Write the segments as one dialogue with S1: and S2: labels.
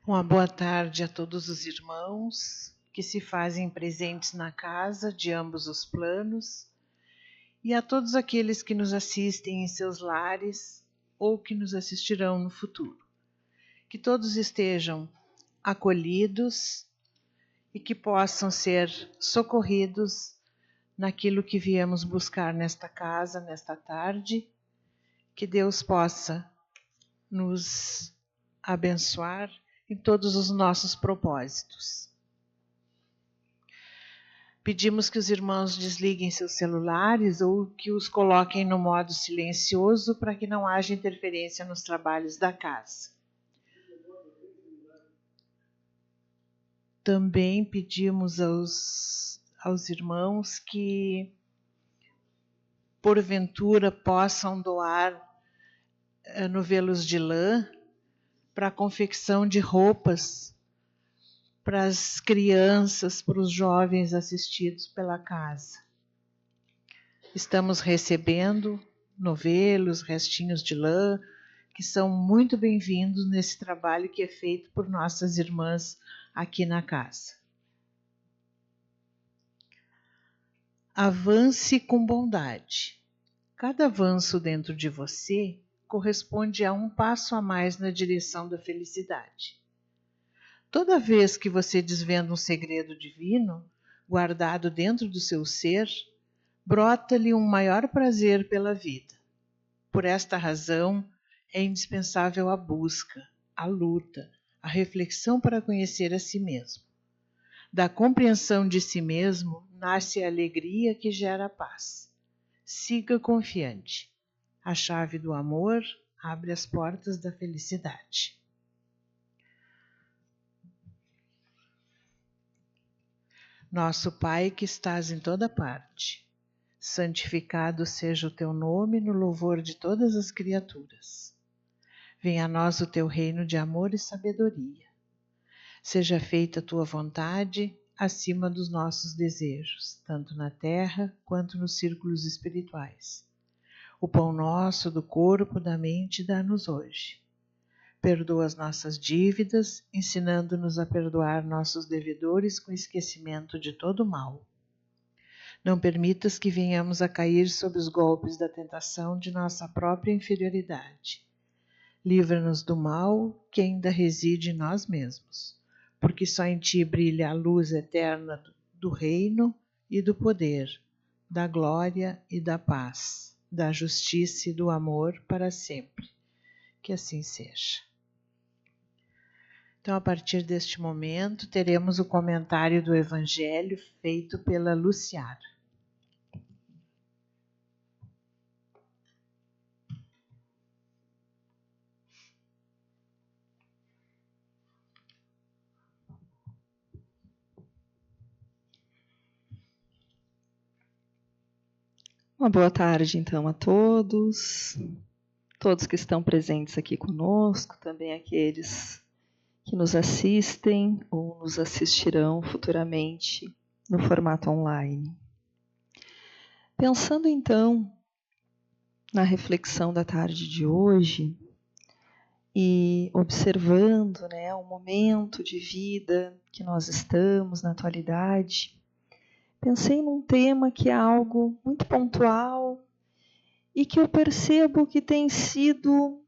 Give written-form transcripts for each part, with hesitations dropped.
S1: Uma boa tarde a todos os irmãos que se fazem presentes na casa de ambos os planos e a todos aqueles que nos assistem em seus lares ou que nos assistirão no futuro. Que todos estejam acolhidos e que possam ser socorridos naquilo que viemos buscar nesta casa, nesta tarde. Que Deus possa nos abençoar em todos os nossos propósitos. Pedimos que os irmãos desliguem seus celulares ou que os coloquem no modo silencioso para que não haja interferência nos trabalhos da casa. Também pedimos aos irmãos que, porventura, possam doar novelos de lã para a confecção de roupas para as crianças, para os jovens assistidos pela casa. Estamos recebendo novelos, restinhos de lã, que são muito bem-vindos nesse trabalho que é feito por nossas irmãs aqui na casa. Avance com bondade. Cada avanço dentro de você corresponde a um passo a mais na direção da felicidade. Toda vez que você desvenda um segredo divino, guardado dentro do seu ser, brota-lhe um maior prazer pela vida. Por esta razão, é indispensável a busca, a luta, a reflexão para conhecer a si mesmo. Da compreensão de si mesmo, nasce a alegria que gera a paz. Siga confiante. A chave do amor abre as portas da felicidade. Nosso Pai que estás em toda parte, santificado seja o teu nome no louvor de todas as criaturas. Venha a nós o teu reino de amor e sabedoria. Seja feita a tua vontade acima dos nossos desejos, tanto na terra quanto nos círculos espirituais. O pão nosso do corpo, da mente, dá-nos hoje. Perdoa as nossas dívidas, ensinando-nos a perdoar nossos devedores com esquecimento de todo o mal. Não permitas que venhamos a cair sob os golpes da tentação de nossa própria inferioridade. Livra-nos do mal que ainda reside em nós mesmos, porque só em ti brilha a luz eterna do reino e do poder, da glória e da paz, da justiça e do amor para sempre. Que assim seja. Então, a partir deste momento, teremos o comentário do Evangelho feito pela Luciara.
S2: Uma boa tarde, então, a todos que estão presentes aqui conosco, também aqueles que nos assistem ou nos assistirão futuramente no formato online. Pensando, então, na reflexão da tarde de hoje e observando, o momento de vida que nós estamos na atualidade, pensei num tema que é algo muito pontual e que eu percebo que tem sido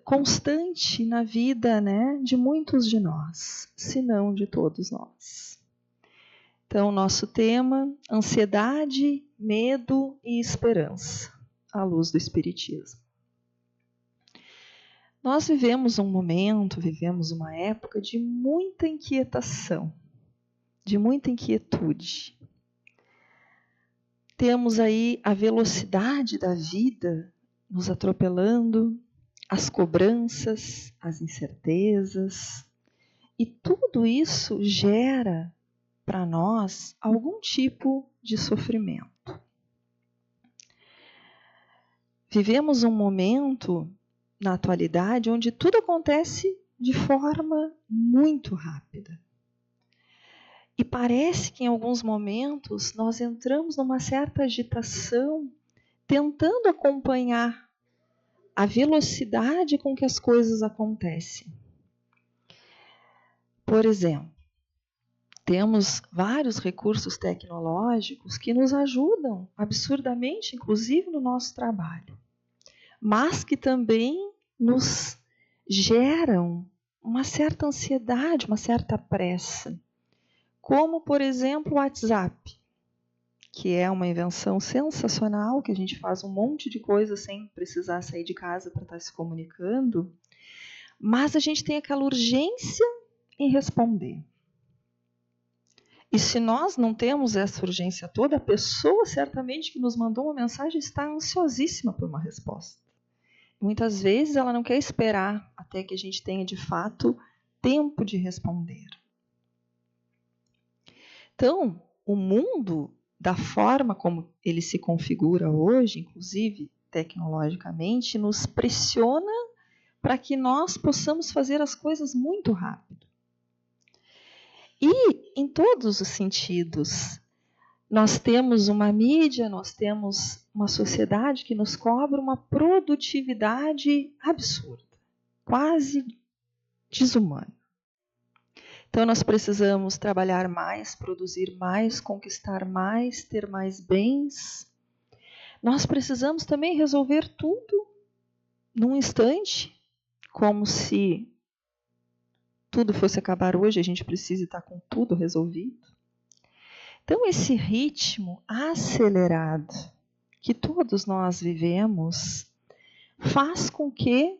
S2: constante na vida, de muitos de nós, se não de todos nós. Então, nosso tema, ansiedade, medo e esperança, à luz do Espiritismo. Nós vivemos um momento, vivemos uma época de muita inquietação, de muita inquietude. Temos aí a velocidade da vida nos atropelando, as cobranças, as incertezas, e tudo isso gera para nós algum tipo de sofrimento. Vivemos um momento na atualidade onde tudo acontece de forma muito rápida. E parece que em alguns momentos nós entramos numa certa agitação, tentando acompanhar a velocidade com que as coisas acontecem. Por exemplo, temos vários recursos tecnológicos que nos ajudam absurdamente, inclusive no nosso trabalho, mas que também nos geram uma certa ansiedade, uma certa pressa, como, por exemplo, o WhatsApp, que é uma invenção sensacional, que a gente faz um monte de coisa sem precisar sair de casa para estar se comunicando, mas a gente tem aquela urgência em responder. E se nós não temos essa urgência toda, a pessoa certamente que nos mandou uma mensagem está ansiosíssima por uma resposta. Muitas vezes ela não quer esperar até que a gente tenha de fato tempo de responder. Então, o mundo, da forma como ele se configura hoje, inclusive tecnologicamente, nos pressiona para que nós possamos fazer as coisas muito rápido. E, em todos os sentidos, nós temos uma mídia, nós temos uma sociedade que nos cobra uma produtividade absurda, quase desumana. Então, nós precisamos trabalhar mais, produzir mais, conquistar mais, ter mais bens. Nós precisamos também resolver tudo num instante, como se tudo fosse acabar hoje, a gente precisa estar com tudo resolvido. Então, esse ritmo acelerado que todos nós vivemos faz com que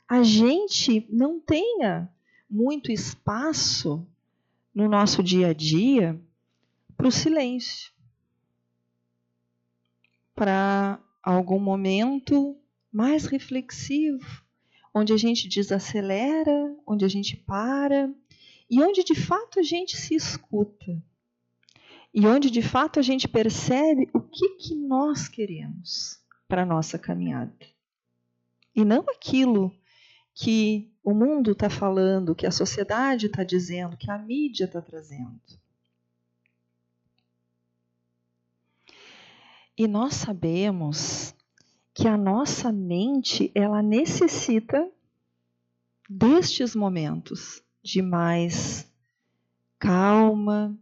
S2: a gente não tenha muito espaço no nosso dia a dia para o silêncio, para algum momento mais reflexivo, onde a gente desacelera, onde a gente para e onde de fato a gente se escuta. E onde de fato a gente percebe o que nós queremos para a nossa caminhada. E não aquilo que o mundo está falando, que a sociedade está dizendo, que a mídia está trazendo. E nós sabemos que a nossa mente, ela necessita destes momentos de mais calma,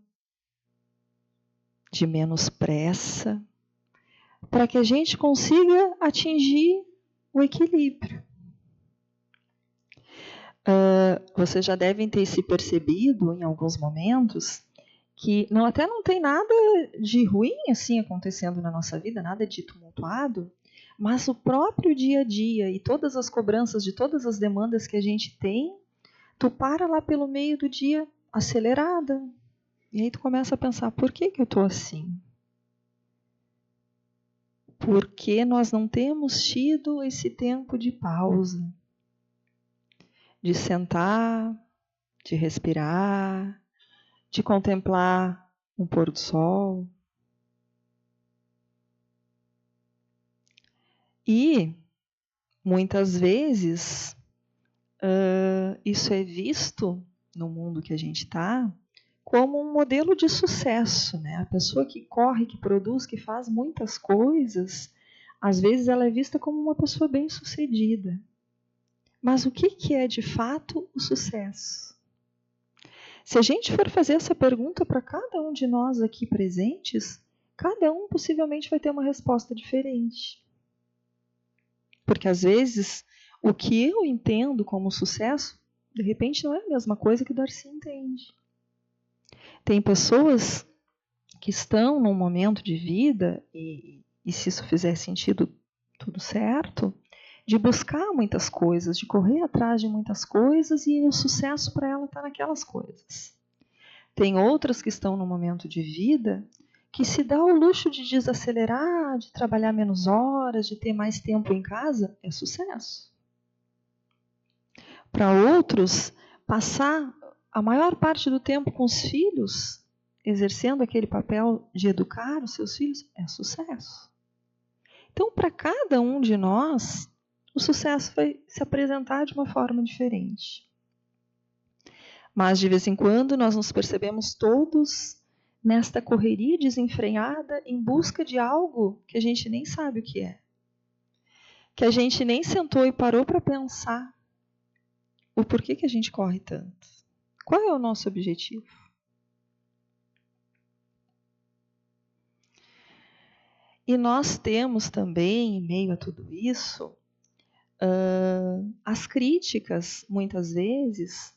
S2: de menos pressa, para que a gente consiga atingir o equilíbrio. Vocês já devem ter se percebido em alguns momentos que até não tem nada de ruim assim acontecendo na nossa vida, nada de tumultuado, mas o próprio dia a dia e todas as cobranças de todas as demandas que a gente tem, tu para lá pelo meio do dia acelerada. E aí tu começa a pensar, por que eu estou assim? Porque nós não temos tido esse tempo de pausa, de sentar, de respirar, de contemplar um pôr do sol. E, muitas vezes, isso é visto no mundo que a gente está como um modelo de sucesso, né? A pessoa que corre, que produz, que faz muitas coisas, às vezes ela é vista como uma pessoa bem-sucedida. Mas o que é de fato o sucesso? Se a gente for fazer essa pergunta para cada um de nós aqui presentes, cada um possivelmente vai ter uma resposta diferente. Porque às vezes o que eu entendo como sucesso, de repente não é a mesma coisa que o Darcy entende. Tem pessoas que estão num momento de vida, e se isso fizer sentido, tudo certo, de buscar muitas coisas, de correr atrás de muitas coisas, e o sucesso para ela está naquelas coisas. Tem outras que estão num momento de vida que se dá o luxo de desacelerar, de trabalhar menos horas, de ter mais tempo em casa, é sucesso. Para outros, passar a maior parte do tempo com os filhos, exercendo aquele papel de educar os seus filhos, é sucesso. Então, para cada um de nós, o sucesso vai se apresentar de uma forma diferente. Mas, de vez em quando, nós nos percebemos todos nesta correria desenfreada em busca de algo que a gente nem sabe o que é. Que a gente nem sentou e parou para pensar o porquê que a gente corre tanto. Qual é o nosso objetivo? E nós temos também, em meio a tudo isso, as críticas, muitas vezes,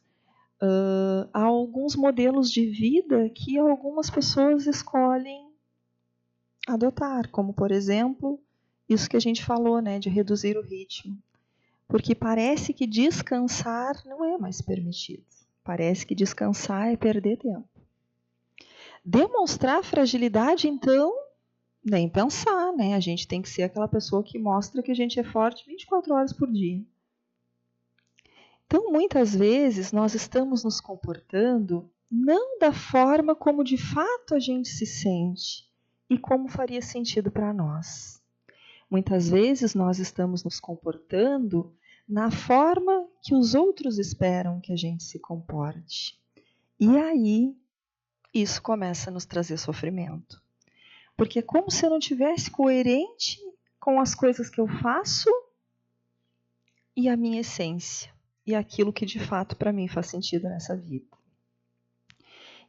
S2: a alguns modelos de vida que algumas pessoas escolhem adotar, como, por exemplo, isso que a gente falou, né, de reduzir o ritmo. Porque parece que descansar não é mais permitido. Parece que descansar é perder tempo. Demonstrar fragilidade, então, nem pensar, né? A gente tem que ser aquela pessoa que mostra que a gente é forte 24 horas por dia. Então, muitas vezes, nós estamos nos comportando não da forma como de fato a gente se sente e como faria sentido para nós. Muitas vezes, nós estamos nos comportando na forma que os outros esperam que a gente se comporte. E aí, isso começa a nos trazer sofrimento. Porque é como se eu não tivesse coerente com as coisas que eu faço e a minha essência. E aquilo que de fato para mim faz sentido nessa vida.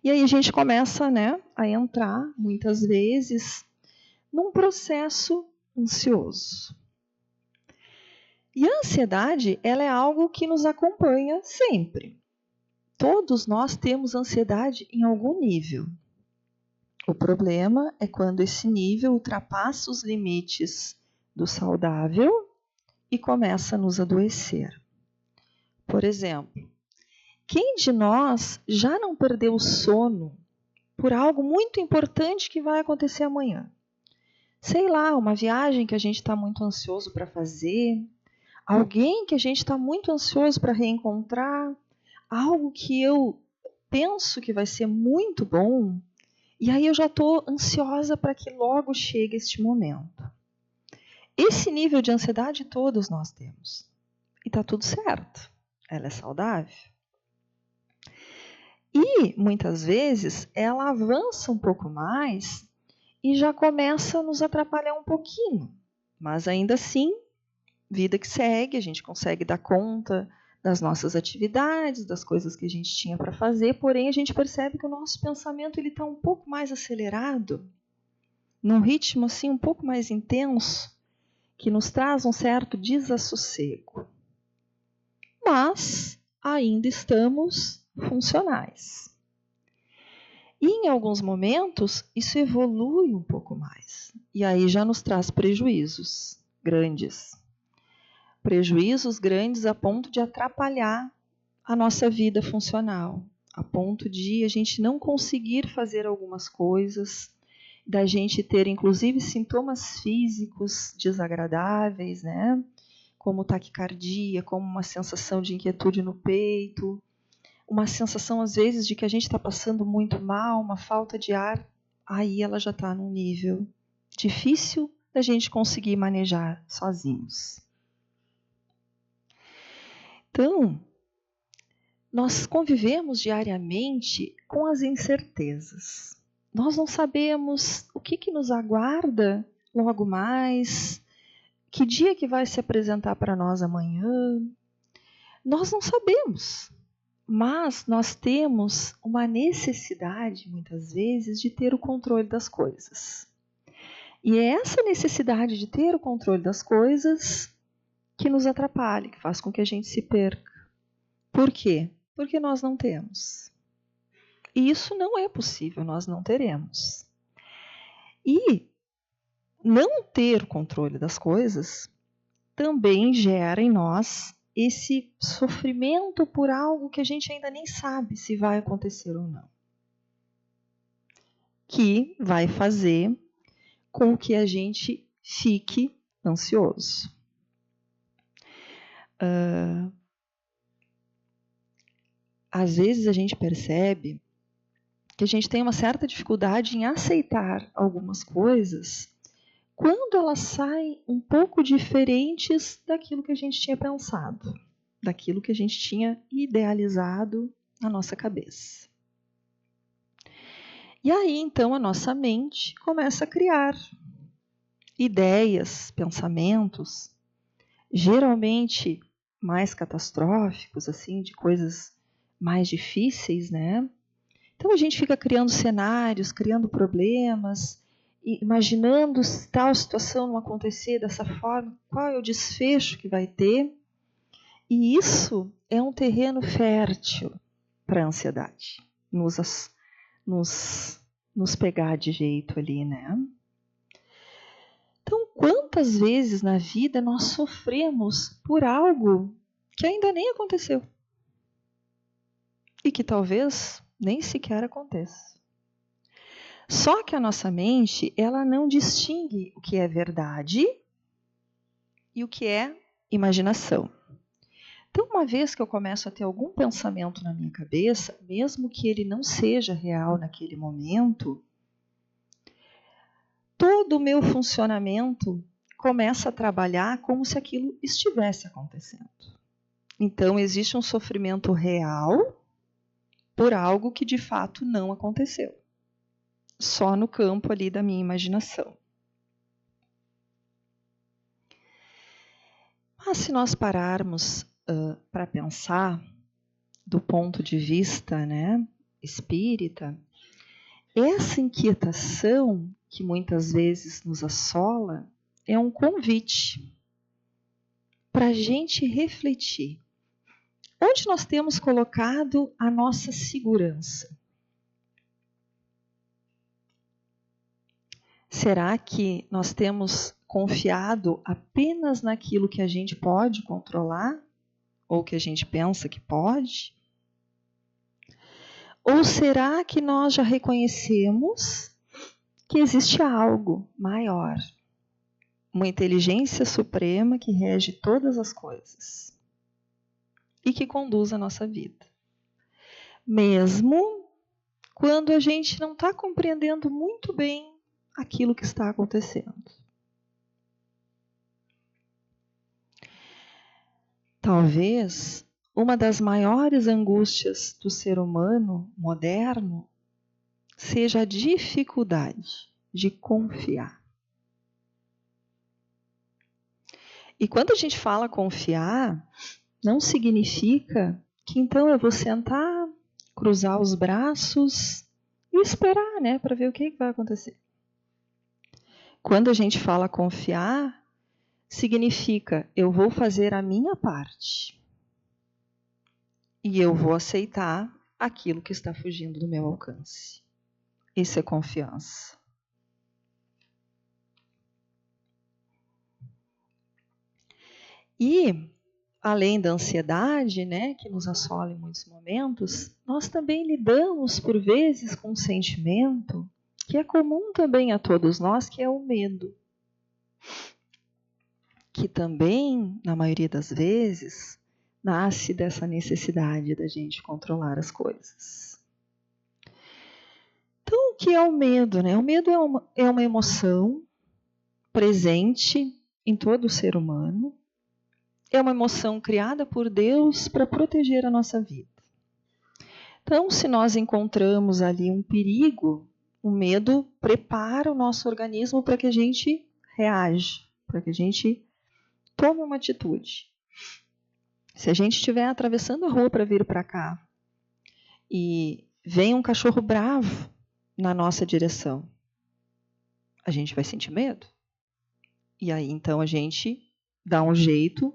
S2: E aí a gente começa, né, a entrar, muitas vezes, num processo ansioso. E a ansiedade, ela é algo que nos acompanha sempre. Todos nós temos ansiedade em algum nível. O problema é quando esse nível ultrapassa os limites do saudável e começa a nos adoecer. Por exemplo, quem de nós já não perdeu o sono por algo muito importante que vai acontecer amanhã? Sei lá, uma viagem que a gente está muito ansioso para fazer, alguém que a gente está muito ansioso para reencontrar, algo que eu penso que vai ser muito bom, e aí eu já estou ansiosa para que logo chegue este momento. Esse nível de ansiedade todos nós temos. E está tudo certo. Ela é saudável. E, muitas vezes, ela avança um pouco mais e já começa a nos atrapalhar um pouquinho. Mas, ainda assim, vida que segue, a gente consegue dar conta das nossas atividades, das coisas que a gente tinha para fazer, porém, a gente percebe que o nosso pensamento está um pouco mais acelerado, num ritmo assim um pouco mais intenso, que nos traz um certo desassossego. Mas ainda estamos funcionais. E em alguns momentos isso evolui um pouco mais. E aí já nos traz prejuízos grandes. Prejuízos grandes a ponto de atrapalhar a nossa vida funcional. A ponto de a gente não conseguir fazer algumas coisas, da gente ter inclusive sintomas físicos desagradáveis, né? Como taquicardia, como uma sensação de inquietude no peito, uma sensação às vezes de que a gente está passando muito mal, uma falta de ar, aí ela já está num nível difícil da gente conseguir manejar sozinhos. Então, nós convivemos diariamente com as incertezas. Nós não sabemos o que nos aguarda logo mais, que dia que vai se apresentar para nós amanhã. Nós não sabemos, mas nós temos uma necessidade, muitas vezes, de ter o controle das coisas. E é essa necessidade de ter o controle das coisas que nos atrapalha, que faz com que a gente se perca. Por quê? Porque nós não temos. E isso não é possível, nós não teremos. E não ter o controle das coisas também gera em nós esse sofrimento por algo que a gente ainda nem sabe se vai acontecer ou não. Que vai fazer com que a gente fique ansioso. Às vezes a gente percebe que a gente tem uma certa dificuldade em aceitar algumas coisas quando elas saem um pouco diferentes daquilo que a gente tinha pensado, daquilo que a gente tinha idealizado na nossa cabeça. E aí, então, a nossa mente começa a criar ideias, pensamentos, geralmente mais catastróficos, assim, de coisas mais difíceis, né? Então a gente fica criando cenários, criando problemas, imaginando se tal situação não acontecer dessa forma, qual é o desfecho que vai ter. E isso é um terreno fértil para a ansiedade, nos pegar de jeito ali, né? Então, quantas vezes na vida nós sofremos por algo que ainda nem aconteceu? E que talvez nem sequer aconteça. Só que a nossa mente, ela não distingue o que é verdade e o que é imaginação. Então, uma vez que eu começo a ter algum pensamento na minha cabeça, mesmo que ele não seja real naquele momento, todo o meu funcionamento começa a trabalhar como se aquilo estivesse acontecendo. Então, existe um sofrimento real por algo que de fato não aconteceu. Só no campo ali da minha imaginação. Mas se nós pararmos para pensar do ponto de vista, né, espírita, essa inquietação que muitas vezes nos assola é um convite para a gente refletir. Onde nós temos colocado a nossa segurança? Será que nós temos confiado apenas naquilo que a gente pode controlar? Ou que a gente pensa que pode? Ou será que nós já reconhecemos que existe algo maior? Uma inteligência suprema que rege todas as coisas e que conduz a nossa vida. Mesmo quando a gente não está compreendendo muito bem aquilo que está acontecendo. Talvez uma das maiores angústias do ser humano moderno seja a dificuldade de confiar. E quando a gente fala confiar, não significa que então eu vou sentar, cruzar os braços e esperar, né, para ver o que vai acontecer. Quando a gente fala confiar, significa eu vou fazer a minha parte e eu vou aceitar aquilo que está fugindo do meu alcance. Isso é confiança. E, além da ansiedade, né, que nos assola em muitos momentos, nós também lidamos, por vezes, com um sentimento que é comum também a todos nós, que é o medo. Que também, na maioria das vezes, nasce dessa necessidade da gente controlar as coisas. Então, o que é o medo, né? O medo é uma emoção presente em todo ser humano. É uma emoção criada por Deus para proteger a nossa vida. Então, se nós encontramos ali um perigo, o medo prepara o nosso organismo para que a gente reaja, para que a gente tome uma atitude. Se a gente estiver atravessando a rua para vir para cá e vem um cachorro bravo na nossa direção, a gente vai sentir medo. E aí, então, a gente dá um jeito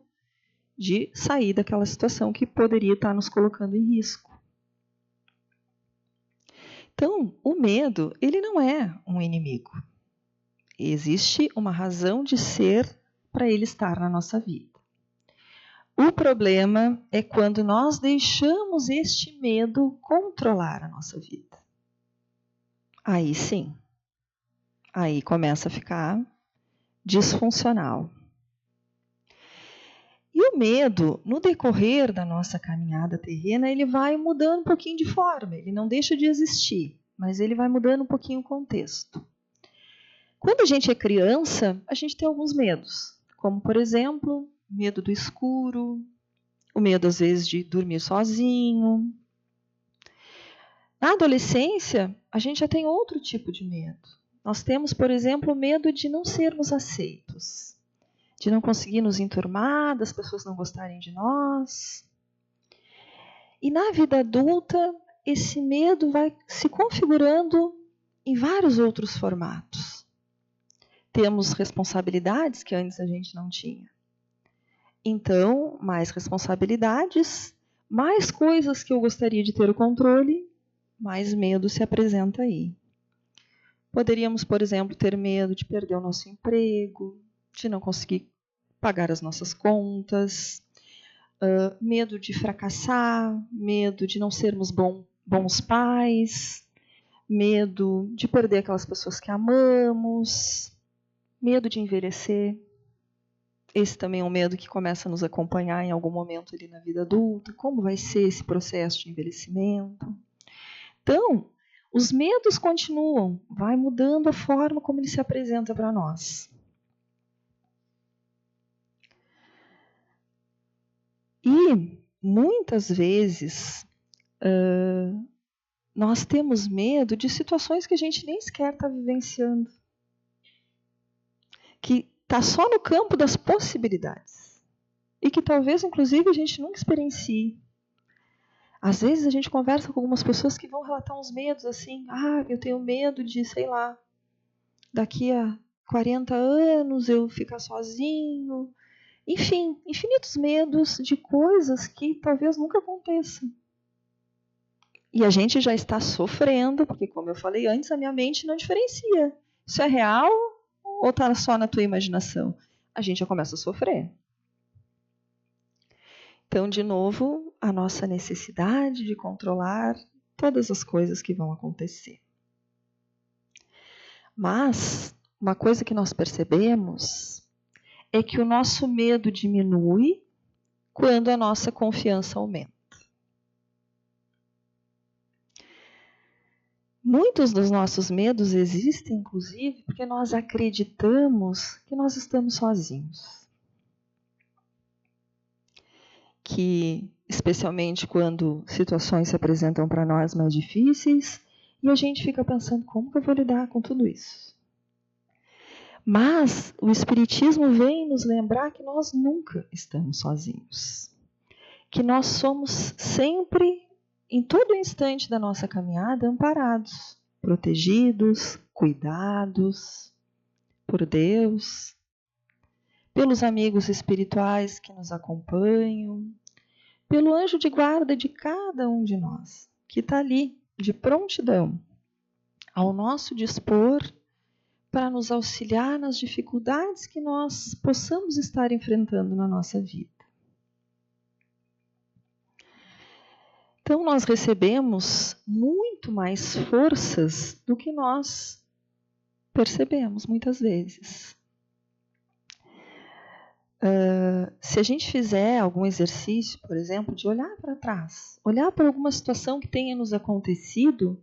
S2: de sair daquela situação que poderia estar nos colocando em risco. Então, o medo, ele não é um inimigo. Existe uma razão de ser para ele estar na nossa vida. O problema é quando nós deixamos este medo controlar a nossa vida. Aí sim, aí começa a ficar disfuncional. E o medo, no decorrer da nossa caminhada terrena, ele vai mudando um pouquinho de forma. Ele não deixa de existir, mas ele vai mudando um pouquinho o contexto. Quando a gente é criança, a gente tem alguns medos, como, por exemplo, medo do escuro, o medo, às vezes, de dormir sozinho. Na adolescência, a gente já tem outro tipo de medo. Nós temos, por exemplo, o medo de não sermos aceitos, de não conseguir nos enturmar, das pessoas não gostarem de nós. E na vida adulta, esse medo vai se configurando em vários outros formatos. Temos responsabilidades que antes a gente não tinha. Então, mais responsabilidades, mais coisas que eu gostaria de ter o controle, mais medo se apresenta aí. Poderíamos, por exemplo, ter medo de perder o nosso emprego, de não conseguir pagar as nossas contas, medo de fracassar, medo de não sermos bons pais, medo de perder aquelas pessoas que amamos, medo de envelhecer. Esse também é um medo que começa a nos acompanhar em algum momento ali na vida adulta. Como vai ser esse processo de envelhecimento? Então, os medos continuam, vai mudando a forma como ele se apresenta para nós. E, muitas vezes, nós temos medo de situações que a gente nem sequer está vivenciando. Que está só no campo das possibilidades. E que talvez, inclusive, a gente nunca experiencie. Às vezes a gente conversa com algumas pessoas que vão relatar uns medos assim. Eu tenho medo de, sei lá, daqui a 40 anos eu ficar sozinho. Enfim, infinitos medos de coisas que talvez nunca aconteçam. E a gente já está sofrendo, porque como eu falei antes, a minha mente não diferencia. Isso é real ou está só na tua imaginação? A gente já começa a sofrer. Então, de novo, a nossa necessidade de controlar todas as coisas que vão acontecer. Mas, uma coisa que nós percebemos é que o nosso medo diminui quando a nossa confiança aumenta. Muitos dos nossos medos existem, inclusive, porque nós acreditamos que nós estamos sozinhos. Que, especialmente quando situações se apresentam para nós mais difíceis, e a gente fica pensando, como que eu vou lidar com tudo isso? Mas o Espiritismo vem nos lembrar que nós nunca estamos sozinhos. Que nós somos sempre, em todo instante da nossa caminhada, amparados, protegidos, cuidados por Deus, pelos amigos espirituais que nos acompanham, pelo anjo de guarda de cada um de nós, que está ali, de prontidão, ao nosso dispor, para nos auxiliar nas dificuldades que nós possamos estar enfrentando na nossa vida. Então, nós recebemos muito mais forças do que nós percebemos, muitas vezes. Se a gente fizer algum exercício, por exemplo, de olhar para trás, olhar para alguma situação que tenha nos acontecido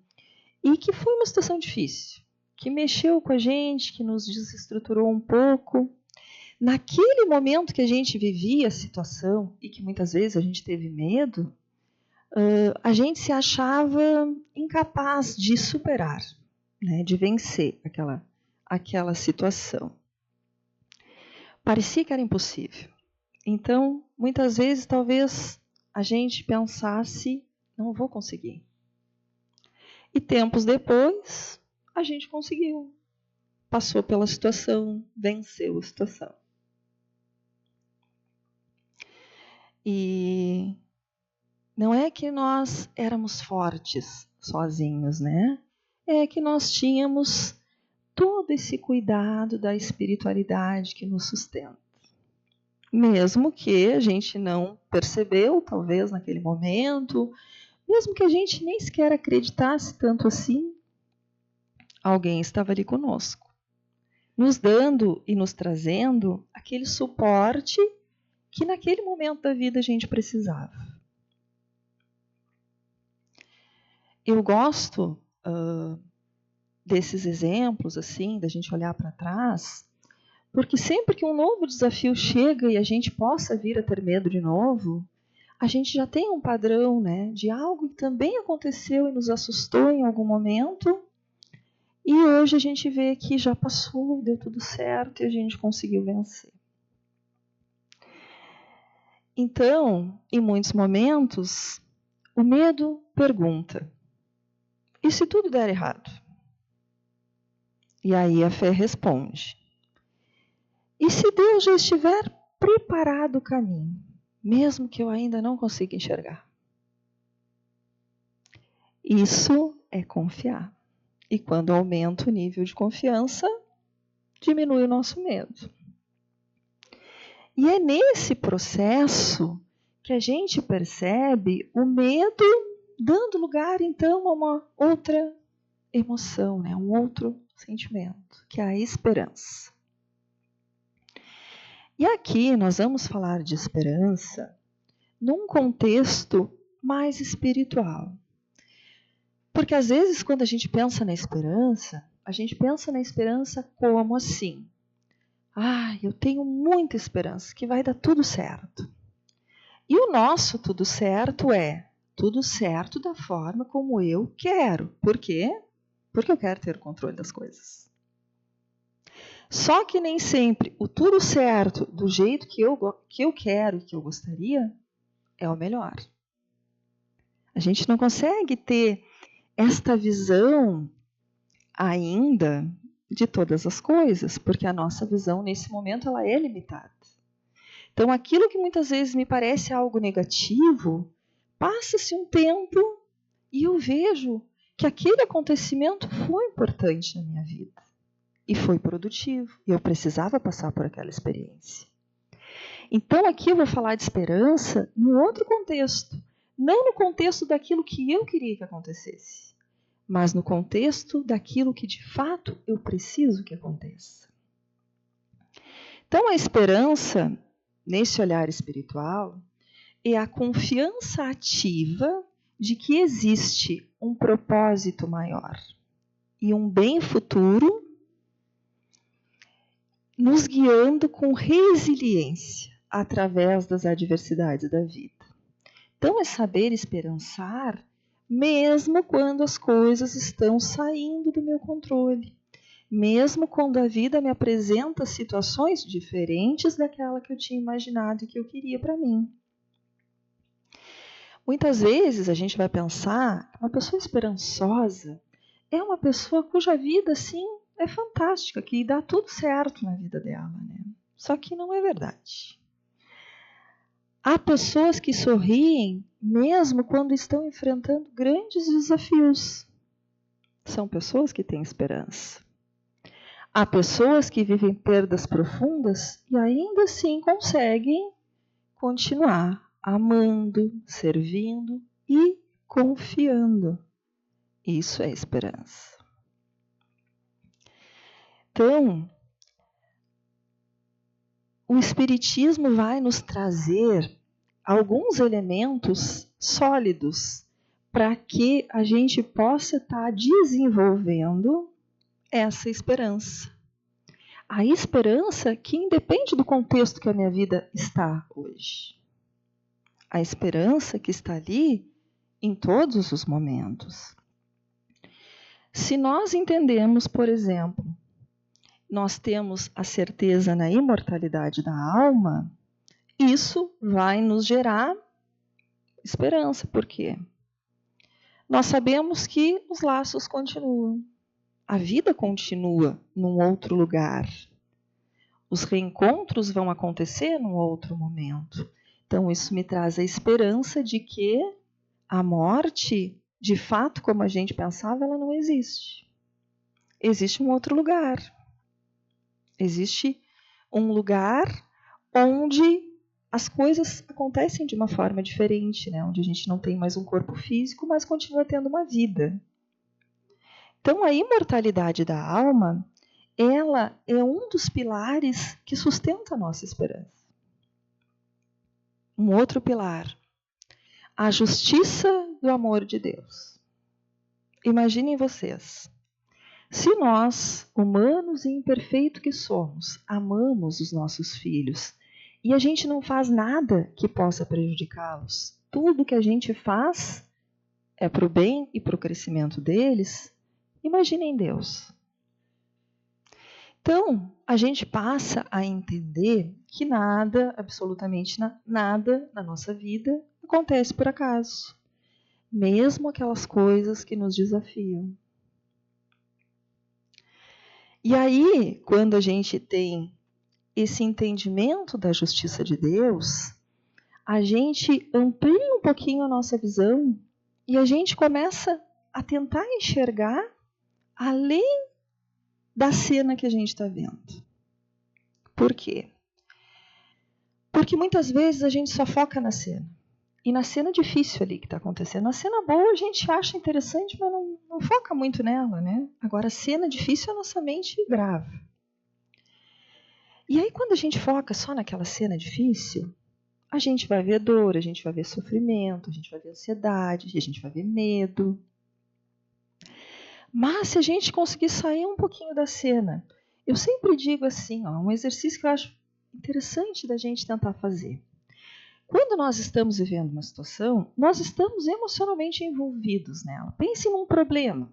S2: e que foi uma situação difícil, que mexeu com a gente, que nos desestruturou um pouco. Naquele momento que a gente vivia a situação e que muitas vezes a gente teve medo, a gente se achava incapaz de superar, né, de vencer aquela situação. Parecia que era impossível. Então, muitas vezes, talvez a gente pensasse, não vou conseguir. E tempos depois, a gente conseguiu. Passou pela situação, venceu a situação. E não é que nós éramos fortes sozinhos, né? É que nós tínhamos todo esse cuidado da espiritualidade que nos sustenta. Mesmo que a gente não percebeu, talvez, naquele momento, mesmo que a gente nem sequer acreditasse tanto assim, alguém estava ali conosco, nos dando e nos trazendo aquele suporte que naquele momento da vida a gente precisava. Eu gosto desses exemplos, assim, da gente olhar para trás, porque sempre que um novo desafio chega e a gente possa vir a ter medo de novo, a gente já tem um padrão, né, de algo que também aconteceu e nos assustou em algum momento, e hoje a gente vê que já passou, deu tudo certo e a gente conseguiu vencer. Então, em muitos momentos, O medo pergunta: e se tudo der errado? E aí a fé responde: e se Deus já estiver preparado o caminho, mesmo que eu ainda não consiga enxergar? Isso é confiar. E quando aumenta o nível de confiança, diminui o nosso medo. E é nesse processo que a gente percebe o medo dando lugar, então, a uma outra emoção, né? Um outro sentimento, que é a esperança. E aqui nós vamos falar de esperança num contexto mais espiritual. Porque às vezes quando a gente pensa na esperança, a gente pensa na esperança como assim: eu tenho muita esperança que vai dar tudo certo. E o nosso tudo certo é tudo certo da forma como eu quero. Por quê? Porque eu quero ter o controle das coisas. Só que nem sempre o tudo certo do jeito que eu quero e que eu gostaria é o melhor. A gente não consegue ter esta visão ainda de todas as coisas, porque a nossa visão nesse momento ela é limitada. Então aquilo que muitas vezes me parece algo negativo, passa-se um tempo e eu vejo que aquele acontecimento foi importante na minha vida e foi produtivo e eu precisava passar por aquela experiência. Então aqui eu vou falar de esperança num outro contexto, não no contexto daquilo que eu queria que acontecesse, mas no contexto daquilo que de fato eu preciso que aconteça. Então a esperança, nesse olhar espiritual, é a confiança ativa de que existe um propósito maior e um bem futuro nos guiando com resiliência através das adversidades da vida. Então é saber esperançar mesmo quando as coisas estão saindo do meu controle, mesmo quando a vida me apresenta situações diferentes daquela que eu tinha imaginado e que eu queria para mim. Muitas vezes a gente vai pensar que uma pessoa esperançosa é uma pessoa cuja vida, sim, é fantástica, que dá tudo certo na vida dela, né? Só que não é verdade. Há pessoas que sorriem mesmo quando estão enfrentando grandes desafios. São pessoas que têm esperança. Há pessoas que vivem perdas profundas e ainda assim conseguem continuar amando, servindo e confiando. Isso é esperança. Então, o Espiritismo vai nos trazer alguns elementos sólidos para que a gente possa estar desenvolvendo essa esperança. A esperança que independe do contexto que a minha vida está hoje. A esperança que está ali em todos os momentos. Se nós entendemos, por exemplo, nós temos a certeza na imortalidade da alma, isso vai nos gerar esperança. Por quê? Nós sabemos que os laços continuam. A vida continua num outro lugar. Os reencontros vão acontecer num outro momento. Então, isso me traz a esperança de que a morte, de fato, como a gente pensava, ela não existe. Existe um outro lugar. Existe um lugar onde as coisas acontecem de uma forma diferente, né? Onde a gente não tem mais um corpo físico, mas continua tendo uma vida. Então, a imortalidade da alma, ela é um dos pilares que sustenta a nossa esperança. Um outro pilar, a justiça do amor de Deus. Imaginem vocês, se nós, humanos e imperfeitos que somos, amamos os nossos filhos e a gente não faz nada que possa prejudicá-los, tudo que a gente faz é para o bem e para o crescimento deles, imaginem Deus. Então, a gente passa a entender que nada, absolutamente nada na nossa vida acontece por acaso. mesmo aquelas coisas que nos desafiam. E aí, quando a gente tem esse entendimento da justiça de Deus, a gente amplia um pouquinho a nossa visão e a gente começa a tentar enxergar além da cena que a gente está vendo. Por quê? Porque muitas vezes a gente só foca na cena. E na cena difícil ali que está acontecendo. Na cena boa a gente acha interessante, mas não foca muito nela, né? Agora a cena difícil a nossa mente grava. E aí quando a gente foca só naquela cena difícil, a gente vai ver dor, a gente vai ver sofrimento, a gente vai ver ansiedade, a gente vai ver medo. Mas se a gente conseguir sair um pouquinho da cena, eu sempre digo assim, um exercício que eu acho interessante da gente tentar fazer. Quando nós estamos vivendo uma situação, nós estamos emocionalmente envolvidos nela. Pense num problema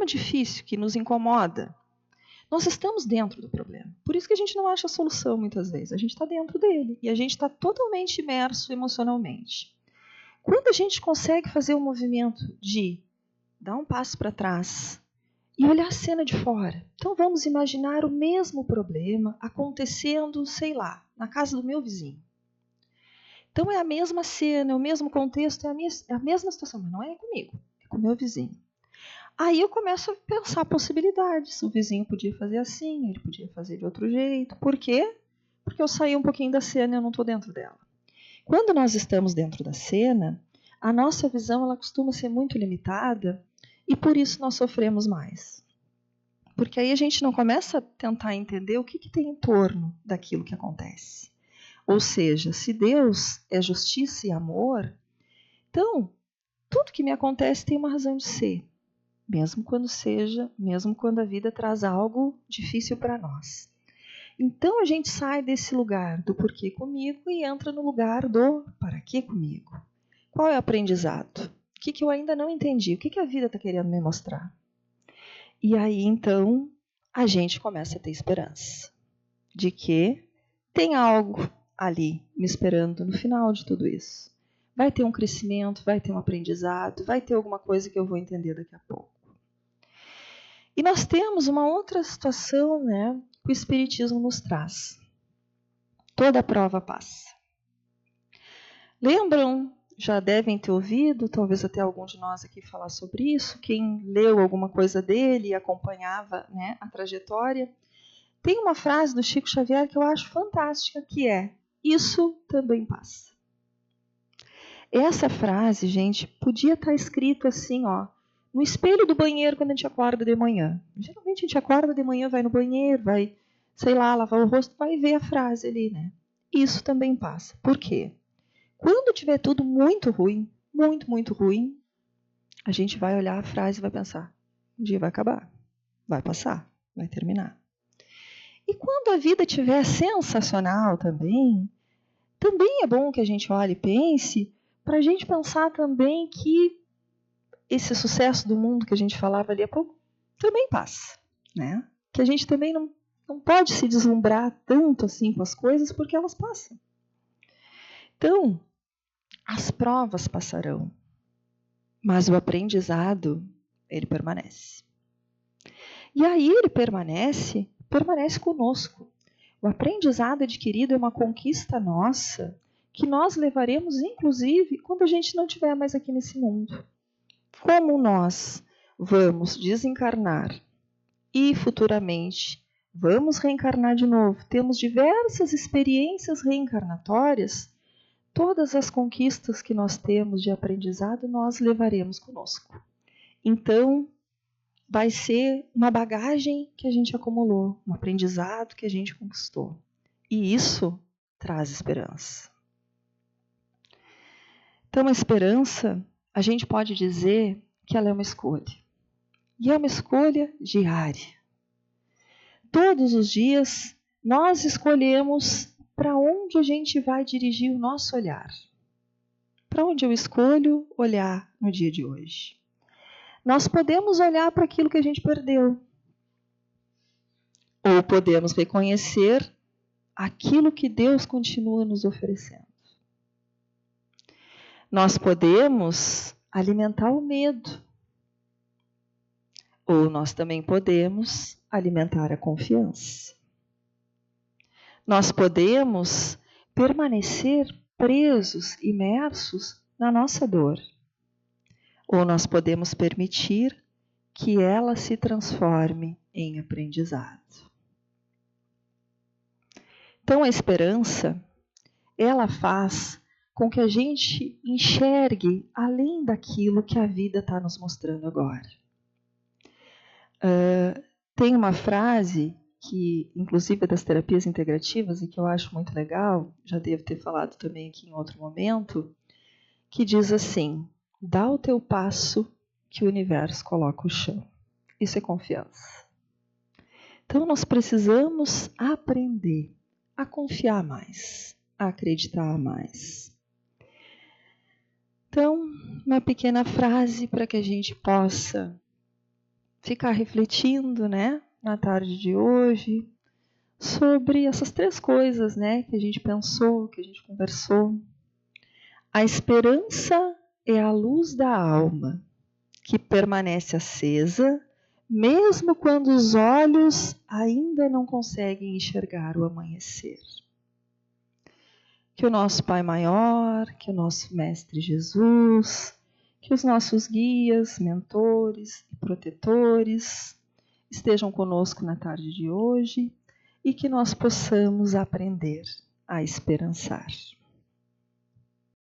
S2: difícil que nos incomoda. Nós estamos dentro do problema. Por isso que a gente não acha a solução muitas vezes. A gente está dentro dele e a gente está totalmente imerso emocionalmente. Quando a gente consegue fazer o movimento de dar um passo para trás e olhar a cena de fora. Então vamos imaginar o mesmo problema acontecendo, sei lá, na casa do meu vizinho. Então é a mesma cena, é o mesmo contexto, é a mesma situação, mas não é comigo, é com o meu vizinho. Aí eu começo a pensar possibilidades. O vizinho podia fazer assim, ele podia fazer de outro jeito. Por quê? Porque eu saí um pouquinho da cena e eu não estou dentro dela. Quando nós estamos dentro da cena, a nossa visão ela costuma ser muito limitada e por isso nós sofremos mais. Porque aí a gente não começa a tentar entender o que tem em torno daquilo que acontece. Ou seja, se Deus é justiça e amor, então tudo que me acontece tem uma razão de ser. Mesmo quando a vida traz algo difícil para nós. Então a gente sai desse lugar do porquê comigo e entra no lugar do para que comigo. Qual é o aprendizado? O que eu ainda não entendi? O que a vida está querendo me mostrar? E aí então a gente começa a ter esperança de que tem algo ali me esperando no final de tudo isso. Vai ter um crescimento, vai ter um aprendizado, vai ter alguma coisa que eu vou entender daqui a pouco. E nós temos uma outra situação, né, que o Espiritismo nos traz. Toda prova passa. Lembram, já devem ter ouvido, talvez até algum de nós aqui falar sobre isso, quem leu alguma coisa dele e acompanhava, né, a trajetória. Tem uma frase do Chico Xavier que eu acho fantástica, que é: isso também passa. Essa frase, gente, podia estar escrito assim, no espelho do banheiro quando a gente acorda de manhã. Geralmente a gente acorda de manhã, vai no banheiro, vai, sei lá, lavar o rosto, vai ver a frase ali, né? Isso também passa. Por quê? Quando tiver tudo muito ruim, muito ruim, a gente vai olhar a frase e vai pensar: um dia vai acabar, vai passar, vai terminar. E quando a vida estiver sensacional também é bom que a gente olhe e pense, para a gente pensar também que esse sucesso do mundo que a gente falava ali há pouco também passa, né? Que a gente também não pode se deslumbrar tanto assim com as coisas porque elas passam. Então, as provas passarão, mas o aprendizado, ele permanece. E aí ele permanece conosco. O aprendizado adquirido é uma conquista nossa que nós levaremos, inclusive, quando a gente não estiver mais aqui nesse mundo. Como nós vamos desencarnar e futuramente vamos reencarnar de novo, temos diversas experiências reencarnatórias, todas as conquistas que nós temos de aprendizado nós levaremos conosco. Então, vai ser uma bagagem que a gente acumulou, um aprendizado que a gente conquistou. E isso traz esperança. Então, a esperança, a gente pode dizer que ela é uma escolha. E é uma escolha diária. Todos os dias, nós escolhemos para onde a gente vai dirigir o nosso olhar. Para onde eu escolho olhar no dia de hoje? Nós podemos olhar para aquilo que a gente perdeu. Ou podemos reconhecer aquilo que Deus continua nos oferecendo. Nós podemos alimentar o medo, ou nós também podemos alimentar a confiança. Nós podemos permanecer presos, imersos na nossa dor, ou nós podemos permitir que ela se transforme em aprendizado. Então a esperança, ela faz com que a gente enxergue além daquilo que a vida está nos mostrando agora. Tem uma frase que, inclusive, é das terapias integrativas e que eu acho muito legal, já devo ter falado também aqui em outro momento, que diz assim: dá o teu passo que o universo coloca o chão. Isso é confiança. Então nós precisamos aprender a confiar mais, a acreditar mais. Então, uma pequena frase para que a gente possa ficar refletindo, né, na tarde de hoje, sobre essas 3 coisas, né, que a gente pensou, que a gente conversou. A esperança é a luz da alma, que permanece acesa, mesmo quando os olhos ainda não conseguem enxergar o amanhecer. Que o nosso Pai Maior, que o nosso Mestre Jesus, que os nossos guias, mentores e protetores estejam conosco na tarde de hoje e que nós possamos aprender a esperançar.